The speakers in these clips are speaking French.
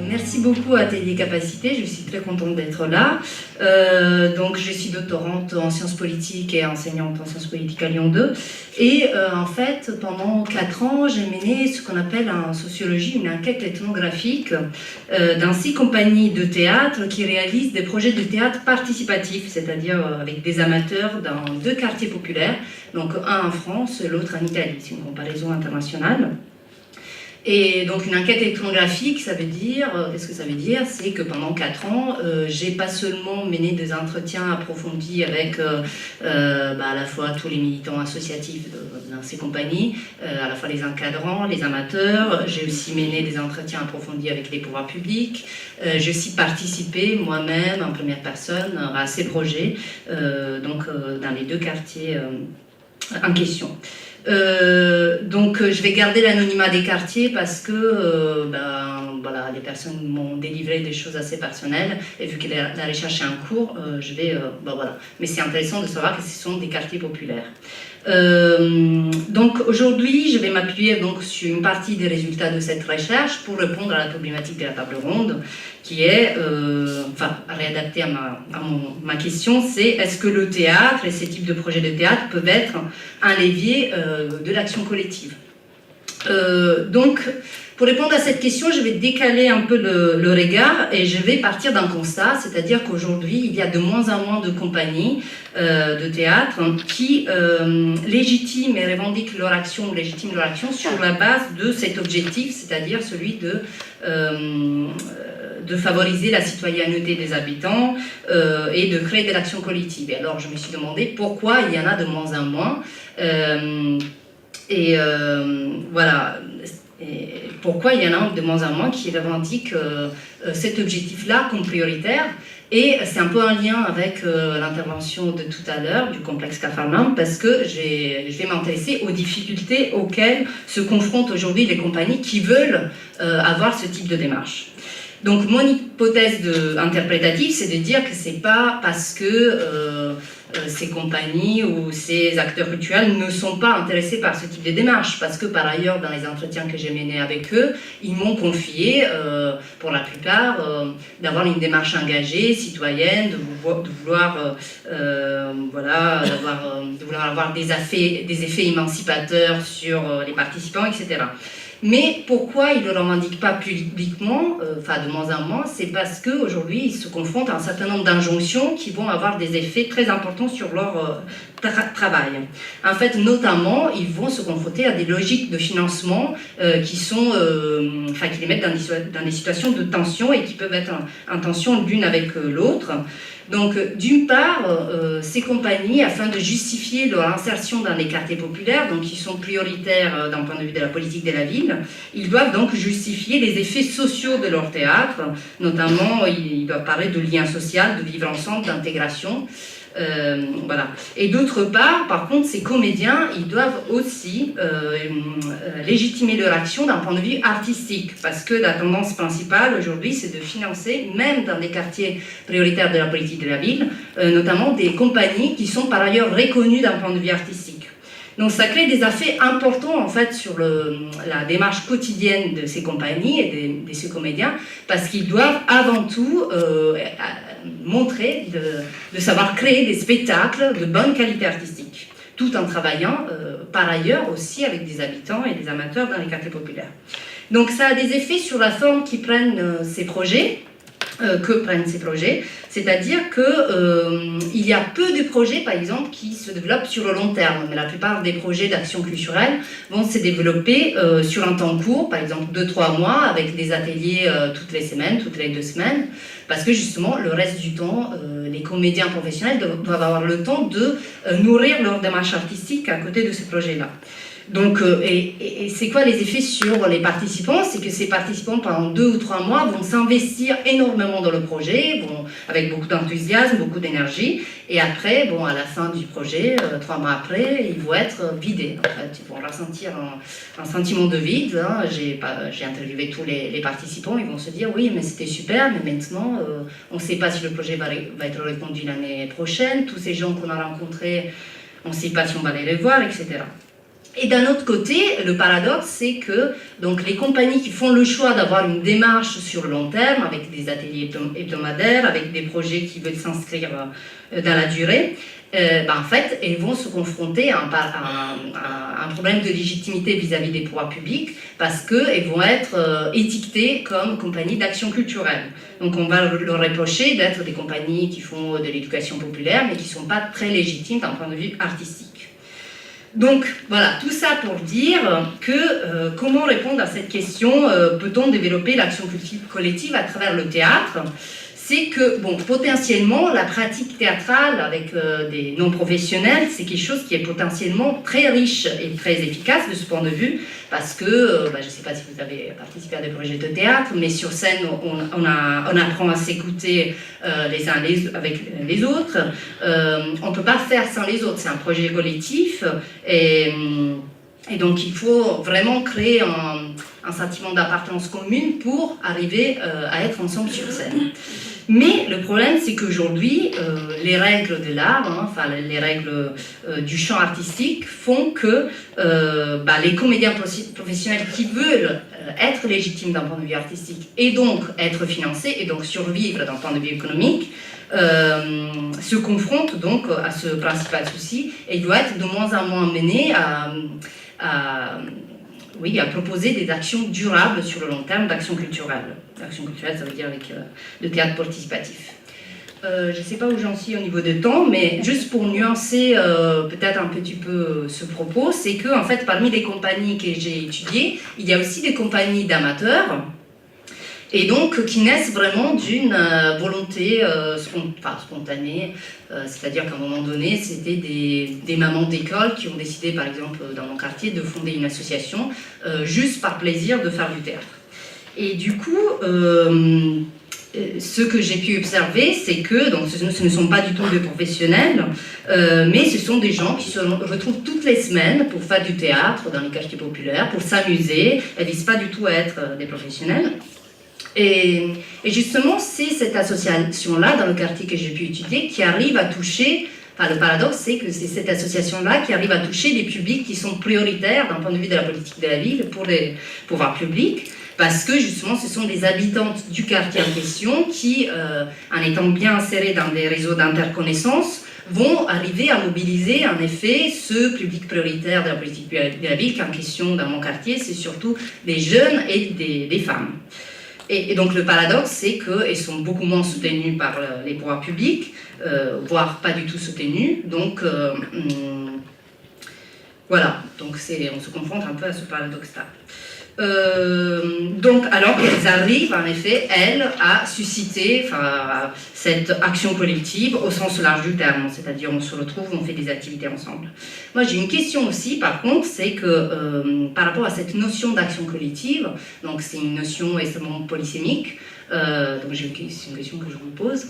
Merci beaucoup à Atelier Capacité, je suis très contente d'être là. Donc je suis doctorante en sciences politiques et enseignante en sciences politiques à Lyon 2. Et en fait, pendant 4 ans, j'ai mené ce qu'on appelle en sociologie une enquête ethnographique dans 6 compagnies de théâtre qui réalisent des projets de théâtre participatif, c'est-à-dire avec des amateurs dans 2 quartiers populaires, donc un en France, l'autre en Italie. C'est une comparaison internationale. Et donc une enquête ethnographique, ça veut dire, qu'est-ce que ça veut dire? C'est que pendant 4 ans, j'ai pas seulement mené des entretiens approfondis avec à la fois tous les militants associatifs dans ces compagnies, à la fois les encadrants, les amateurs, j'ai aussi mené des entretiens approfondis avec les pouvoirs publics, j'ai aussi participé moi-même en première personne à ces projets, dans les 2 quartiers en question. Donc je vais garder l'anonymat des quartiers parce que les personnes m'ont délivré des choses assez personnelles et vu que la recherche est en cours, mais c'est intéressant de savoir que ce sont des quartiers populaires. Donc aujourd'hui, je vais m'appuyer sur une partie des résultats de cette recherche pour répondre à la problématique de la table ronde, qui est, réadaptée à ma question, c'est est-ce que le théâtre et ces types de projets de théâtre peuvent être un levier de l'action collective? Donc, pour répondre à cette question, je vais décaler un peu le regard et je vais partir d'un constat, c'est-à-dire qu'aujourd'hui, il y a de moins en moins de compagnies de théâtre qui légitiment et revendiquent leur action sur la base de cet objectif, c'est-à-dire celui de favoriser la citoyenneté des habitants et de créer de l'action collective. Et alors, je me suis demandé pourquoi il y en a de moins en moins. Pourquoi il y en a de moins en moins qui revendiquent cet objectif-là comme prioritaire. Et c'est un peu un lien avec l'intervention de tout à l'heure du complexe Capharnaüm, parce que je vais m'intéresser aux difficultés auxquelles se confrontent aujourd'hui les compagnies qui veulent avoir ce type de démarche. Donc mon hypothèse interprétative, c'est de dire que c'est pas parce que ces compagnies ou ces acteurs culturels ne sont pas intéressés par ce type de démarche, parce que par ailleurs, dans les entretiens que j'ai menés avec eux, ils m'ont confié, pour la plupart, d'avoir une démarche engagée, citoyenne, de vouloir avoir des effets émancipateurs sur les participants, etc. Mais pourquoi ils ne le revendiquent pas publiquement, de moins en moins, c'est parce qu'aujourd'hui, ils se confrontent à un certain nombre d'injonctions qui vont avoir des effets très importants sur leur travail. En fait, notamment, ils vont se confronter à des logiques de financement qui les mettent dans des situations de tension et qui peuvent être en tension l'une avec l'autre. Donc, d'une part, ces compagnies, afin de justifier leur insertion dans les quartiers populaires, donc qui sont prioritaires d'un point de vue de la politique de la ville, ils doivent donc justifier les effets sociaux de leur théâtre, notamment, ils doivent parler de lien social, de vivre ensemble, d'intégration. Et d'autre part, par contre, ces comédiens, ils doivent aussi légitimer leur action d'un point de vue artistique, parce que la tendance principale aujourd'hui, c'est de financer, même dans des quartiers prioritaires de la politique de la ville, notamment des compagnies qui sont par ailleurs reconnues d'un point de vue artistique. Donc ça crée des effets importants en fait sur la démarche quotidienne de ces compagnies et de ces comédiens, parce qu'ils doivent avant tout montrer de savoir créer des spectacles de bonne qualité artistique, tout en travaillant par ailleurs aussi avec des habitants et des amateurs dans les quartiers populaires. Donc ça a des effets sur la forme qui prennent ces projets, c'est-à-dire qu'il y a peu de projets, par exemple, qui se développent sur le long terme. Mais la plupart des projets d'action culturelle vont se développer sur un temps court, par exemple 2-3 mois, avec des ateliers toutes les semaines, toutes les 2 semaines, parce que justement, le reste du temps, les comédiens professionnels doivent avoir le temps de nourrir leur démarche artistique à côté de ces projets-là. Donc, et c'est quoi les effets sur les participants? C'est que ces participants, pendant 2 ou 3 mois, vont s'investir énormément dans le projet, avec beaucoup d'enthousiasme, beaucoup d'énergie, et après, à la fin du projet, 3 mois après, ils vont être vidés, en fait. Ils vont ressentir un sentiment de vide. Hein. J'ai interviewé tous les participants, ils vont se dire, oui, mais c'était super, mais maintenant, on ne sait pas si le projet va être reconduit l'année prochaine, tous ces gens qu'on a rencontrés, on ne sait pas si on va les revoir, etc. Et d'un autre côté, le paradoxe, c'est que donc, les compagnies qui font le choix d'avoir une démarche sur le long terme, avec des ateliers hebdomadaires, avec des projets qui veulent s'inscrire dans la durée, en fait, elles vont se confronter à un problème de légitimité vis-à-vis des pouvoirs publics, parce qu'elles vont être étiquetées comme compagnies d'action culturelle. Donc on va leur reprocher d'être des compagnies qui font de l'éducation populaire, mais qui ne sont pas très légitimes d'un point de vue artistique. Donc voilà, tout ça pour dire que comment répondre à cette question, peut-on développer l'action collective à travers le théâtre? C'est que, bon, potentiellement, la pratique théâtrale avec des non-professionnels, c'est quelque chose qui est potentiellement très riche et très efficace de ce point de vue, parce que, je ne sais pas si vous avez participé à des projets de théâtre, mais sur scène, on apprend à s'écouter les uns avec les autres. On ne peut pas faire sans les autres, c'est un projet collectif, et donc il faut vraiment créer un sentiment d'appartenance commune pour arriver à être ensemble sur scène. Mais le problème, c'est qu'aujourd'hui, les règles de l'art, les règles du champ artistique font que les comédiens professionnels qui veulent être légitimes d'un point de vue artistique et donc être financés et donc survivre d'un point de vue économique, se confrontent donc à ce principal souci et doivent être de moins en moins menés à proposer des actions durables sur le long terme d'action culturelle. L'action culturelle, ça veut dire avec le théâtre participatif. Je ne sais pas où j'en suis au niveau de temps, mais juste pour nuancer peut-être un petit peu ce propos, c'est que en fait, parmi les compagnies que j'ai étudiées, il y a aussi des compagnies d'amateurs, et donc qui naissent vraiment d'une volonté spontanée, c'est-à-dire qu'à un moment donné, c'était des mamans d'école qui ont décidé, par exemple, dans mon quartier, de fonder une association juste par plaisir de faire du théâtre. Et du coup, ce que j'ai pu observer, c'est que donc, ce ne sont pas du tout des professionnels, mais ce sont des gens qui se retrouvent toutes les semaines pour faire du théâtre dans les quartiers populaires, pour s'amuser. Elles ne visent pas du tout à être des professionnels. Et justement, c'est cette association-là, dans le quartier que j'ai pu étudier, qui arrive à toucher, le paradoxe, c'est que c'est cette association-là qui arrive à toucher les publics qui sont prioritaires d'un point de vue de la politique de la ville pour les pouvoirs publics, parce que justement, ce sont des habitantes du quartier en question qui, en étant bien insérées dans des réseaux d'interconnaissance, vont arriver à mobiliser en effet ce public prioritaire de la politique de la ville, qui en question dans mon quartier, c'est surtout des jeunes et des femmes. Et donc le paradoxe, c'est qu'elles sont beaucoup moins soutenues par les pouvoirs publics, voire pas du tout soutenues. Donc voilà, donc on se confronte un peu à ce paradoxe-là. Donc, alors qu'elles arrivent, en effet, elles, à susciter cette action collective au sens large du terme, c'est-à-dire on se retrouve, on fait des activités ensemble. Moi, j'ai une question aussi, par contre, c'est que par rapport à cette notion d'action collective, donc c'est une notion extrêmement polysémique, donc c'est une question que je vous pose.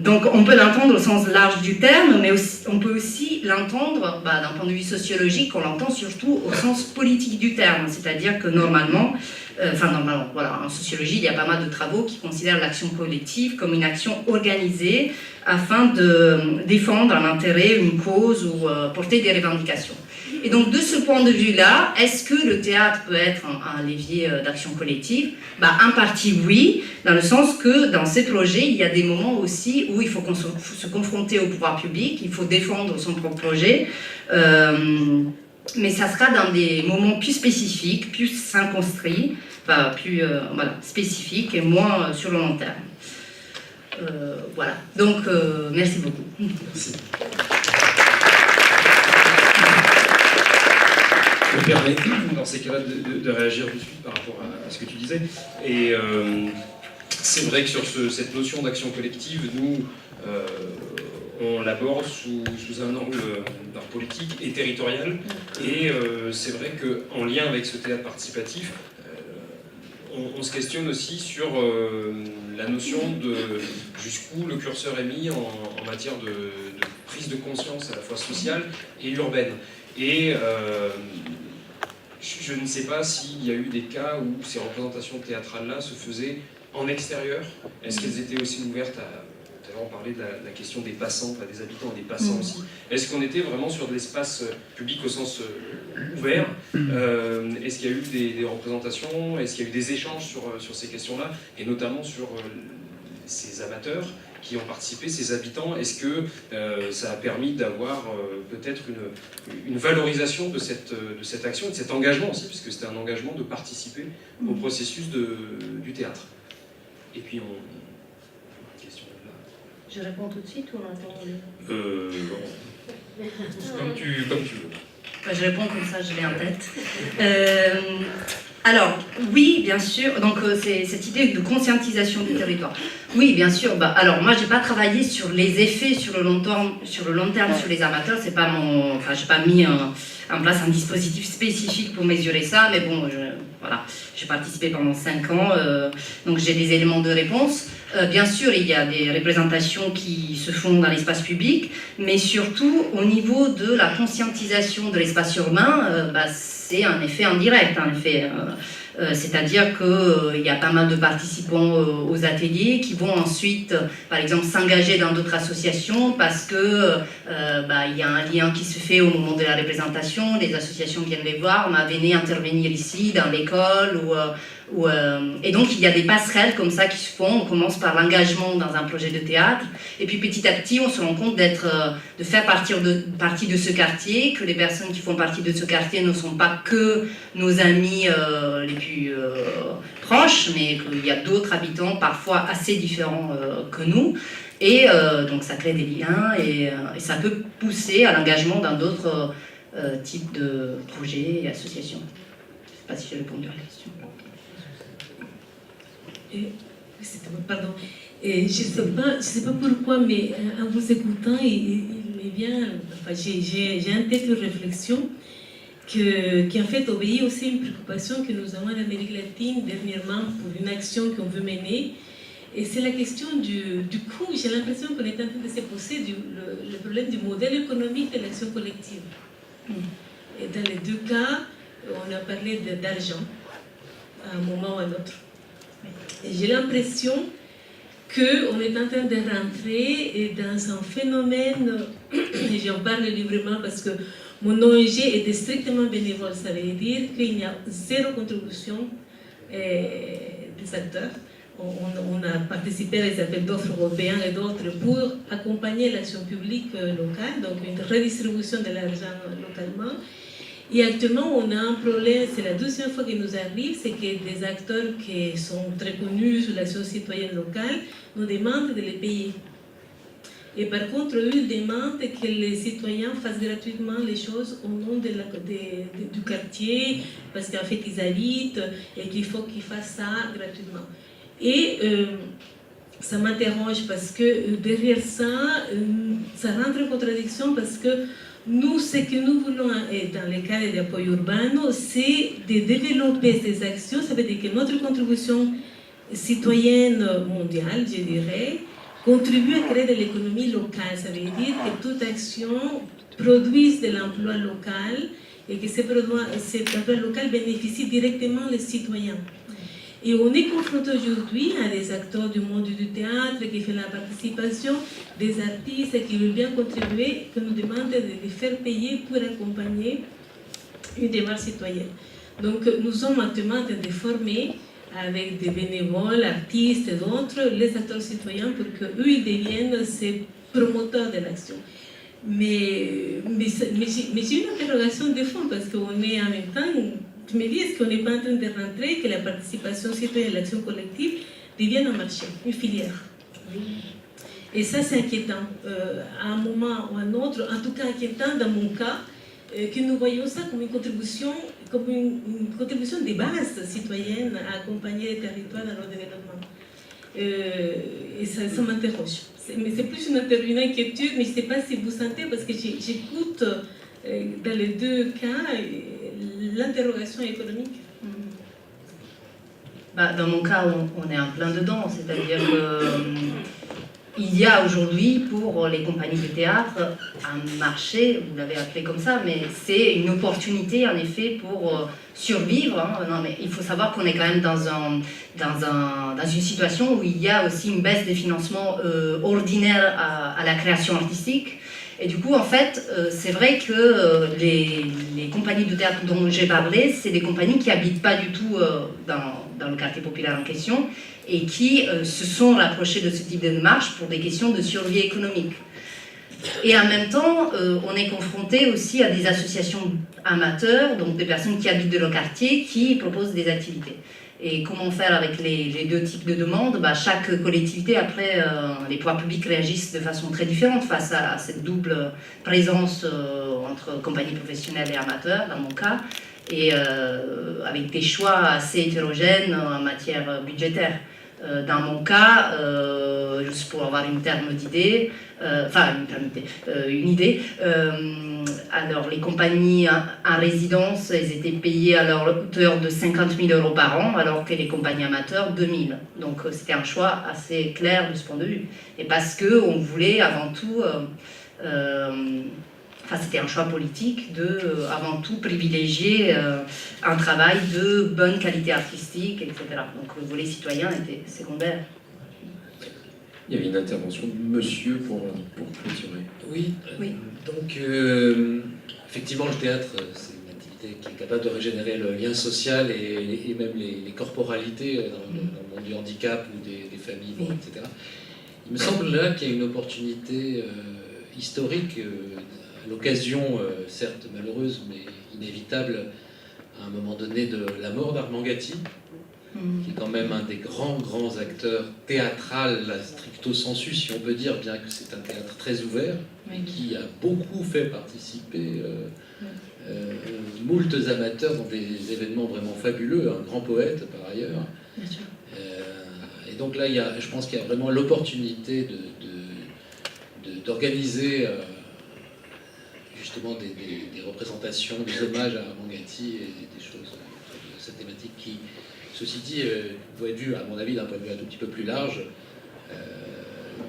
Donc on peut l'entendre au sens large du terme, mais aussi, on peut aussi l'entendre d'un point de vue sociologique, on l'entend surtout au sens politique du terme, c'est-à-dire que normalement, en sociologie, il y a pas mal de travaux qui considèrent l'action collective comme une action organisée afin de défendre un intérêt, une cause ou porter des revendications. Et donc, de ce point de vue-là, est-ce que le théâtre peut être un levier d'action collective? En partie, oui, dans le sens que dans ces projets, il y a des moments aussi où il faut se confronter au pouvoir public, il faut défendre son propre projet, mais ça sera dans des moments plus spécifiques, plus circonscrits, plus spécifiques et moins sur le long terme. Voilà, donc merci beaucoup. Merci. Je me permets, dans ces cas-là, de réagir tout de suite par rapport à ce que tu disais. Et c'est vrai que sur cette notion d'action collective, nous, on l'aborde sous un angle d'art politique et territorial. Et c'est vrai qu'en lien avec ce théâtre participatif, on se questionne aussi sur la notion de jusqu'où le curseur est mis en matière de prise de conscience à la fois sociale et urbaine. Et je ne sais pas s'il y a eu des cas où ces représentations théâtrales-là se faisaient en extérieur. Est-ce qu'elles étaient aussi ouvertes tout à l'heure on parlait de la question des passants, enfin des habitants et des passants aussi. Est-ce qu'on était vraiment sur de l'espace public au sens ouvert? Est-ce qu'il y a eu des représentations? Est-ce qu'il y a eu des échanges sur ces questions-là? Et notamment sur ces amateurs qui ont participé, ces habitants? Est-ce que ça a permis d'avoir peut-être une valorisation de cette action et de cet engagement aussi, puisque c'était un engagement de participer au processus du théâtre? Et puis une question là. Je réponds tout de suite ou on attend comme tu veux. Je réponds comme ça, je l'ai en tête. Alors, oui, bien sûr, donc c'est cette idée de conscientisation du territoire. Oui, bien sûr, alors moi, j'ai pas travaillé sur les effets sur le long terme sur les amateurs, c'est pas j'ai pas mis en place un dispositif spécifique pour mesurer ça, mais bon, voilà, j'ai participé pendant 5 ans, donc j'ai des éléments de réponse. Bien sûr, il y a des représentations qui se font dans l'espace public, mais surtout au niveau de la conscientisation de l'espace urbain, c'est un effet indirect, en effet. C'est-à-dire qu'il y a pas mal de participants aux ateliers qui vont ensuite, par exemple, s'engager dans d'autres associations parce que il y a un lien qui se fait au moment de la représentation, les associations viennent les voir, venez intervenir ici dans l'école et donc il y a des passerelles comme ça qui se font. On commence par l'engagement dans un projet de théâtre et puis petit à petit on se rend compte de faire partie de ce quartier, que les personnes qui font partie de ce quartier ne sont pas que nos amis les plus proches, mais qu'il y a d'autres habitants parfois assez différents que nous. Et donc ça crée des liens et ça peut pousser à l'engagement dans d'autres types de projets et associations. Je ne sais pas si j'ai répondu à la question. Pardon. Je ne sais pas pourquoi, mais en vous écoutant, il me vient, j'ai en tête une réflexion qui en fait obéit aussi à une préoccupation que nous avons en Amérique latine dernièrement pour une action qu'on veut mener. Et c'est la question du coût. J'ai l'impression qu'on est en train de se poser le problème du modèle économique de l'action collective. Et dans les deux cas, on a parlé d'argent à un moment ou à un autre. Et j'ai l'impression qu'on est en train de rentrer dans un phénomène, et j'en parle librement parce que mon ONG est strictement bénévole, ça veut dire qu'il y a zéro contribution des acteurs. On a participé à des appels d'offres européens et d'autres pour accompagner l'action publique locale, donc une redistribution de l'argent localement. Et actuellement, on a un problème, c'est la deuxième fois qu'il nous arrive, c'est que des acteurs qui sont très connus sur l'action citoyenne locale nous demandent de les payer. Et par contre, eux, ils demandent que les citoyens fassent gratuitement les choses au nom du quartier, parce qu'en fait, ils habitent et qu'il faut qu'ils fassent ça gratuitement. Et ça m'interroge parce que derrière ça, ça rentre en contradiction parce que nous, ce que nous voulons, dans le cadre d'appui urbain, c'est de développer ces actions. Ça veut dire que notre contribution citoyenne mondiale, je dirais, contribue à créer de l'économie locale. Ça veut dire que toute action produise de l'emploi local et que cet emploi local bénéficie directement les citoyens. Et on est confronté aujourd'hui à des acteurs du monde du théâtre qui font la participation, des artistes qui veulent bien contribuer, qui nous demandent de les faire payer pour accompagner une démarche citoyenne. Donc nous sommes actuellement en train de former avec des bénévoles, artistes et d'autres, les acteurs citoyens pour qu'eux ils deviennent ces promoteurs de l'action. Mais j'ai une interrogation de fond parce qu'on est en même temps... Je me dis, est-ce qu'on n'est pas en train de rentrer, que la participation citoyenne et l'action collective deviennent un marché, une filière? Et ça, c'est inquiétant. À un moment ou à un autre, en tout cas inquiétant dans mon cas, que nous voyons ça comme une contribution de base citoyenne à accompagner les territoires dans leur développement. Et ça m'interroge. Mais c'est plus une inquiétude, mais je ne sais pas si vous sentez, parce que j'écoute dans les deux cas l'interrogation économique. Dans mon cas, on est en plein dedans, c'est-à-dire il y a aujourd'hui pour les compagnies de théâtre un marché, vous l'avez appelé comme ça, mais c'est une opportunité en effet pour survivre. Hein. Non, mais il faut savoir qu'on est quand même dans une situation où il y a aussi une baisse des financements ordinaires à la création artistique. Et du coup, en fait, c'est vrai que les compagnies de théâtre dont j'ai parlé, c'est des compagnies qui n'habitent pas du tout dans le quartier populaire en question et qui se sont rapprochées de ce type de démarche pour des questions de survie économique. Et en même temps, on est confronté aussi à des associations amateurs, donc des personnes qui habitent de leur quartier, qui proposent des activités. Et comment faire avec les deux types de demandes? Chaque collectivité, après, les pouvoirs publics réagissent de façon très différente face à cette double présence entre compagnies professionnelles et amateurs, dans mon cas, et avec des choix assez hétérogènes en matière budgétaire. Dans mon cas, juste pour avoir une idée, alors les compagnies en résidence, elles étaient payées à leur hauteur de 50 000 € par an, alors que les compagnies amateurs, 2 000. Donc c'était un choix assez clair de ce point de vue. Et parce qu'on voulait avant tout... c'était un choix politique de, avant tout, privilégier un travail de bonne qualité artistique, etc. Donc le volet citoyen était secondaire. Il y avait une intervention de monsieur pour clôturer. Oui. Oui. Donc effectivement le théâtre c'est une activité qui est capable de régénérer le lien social et même les corporalités dans le monde du handicap ou des familles, Oui. etc. Il me semble là qu'il y a une opportunité historique à l'occasion, certes malheureuse, mais inévitable, à un moment donné, de la mort d'Armand Gatti, qui est quand même un des grands acteurs théâtral, stricto sensu, si on peut dire, bien que c'est un théâtre très ouvert, mais qui a beaucoup fait participer moultes amateurs dans des événements vraiment fabuleux, un grand poète par ailleurs. Bien sûr. Et donc là, je pense qu'il y a vraiment l'opportunité d'organiser justement des représentations, des hommages à Armand Gatti et des choses de cette thématique qui, ceci dit, doit être vue, à mon avis, d'un point de vue un tout petit peu plus large,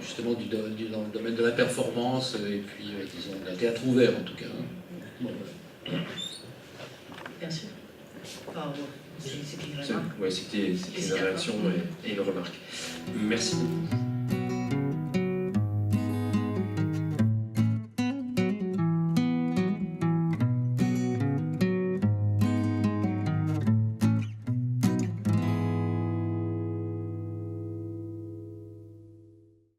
justement dans le domaine de la performance et puis, disons, d'un théâtre ouvert en tout cas. Bon, voilà. Bien sûr. C'était une remarque. Ouais, c'était une réaction et une remarque. Merci beaucoup.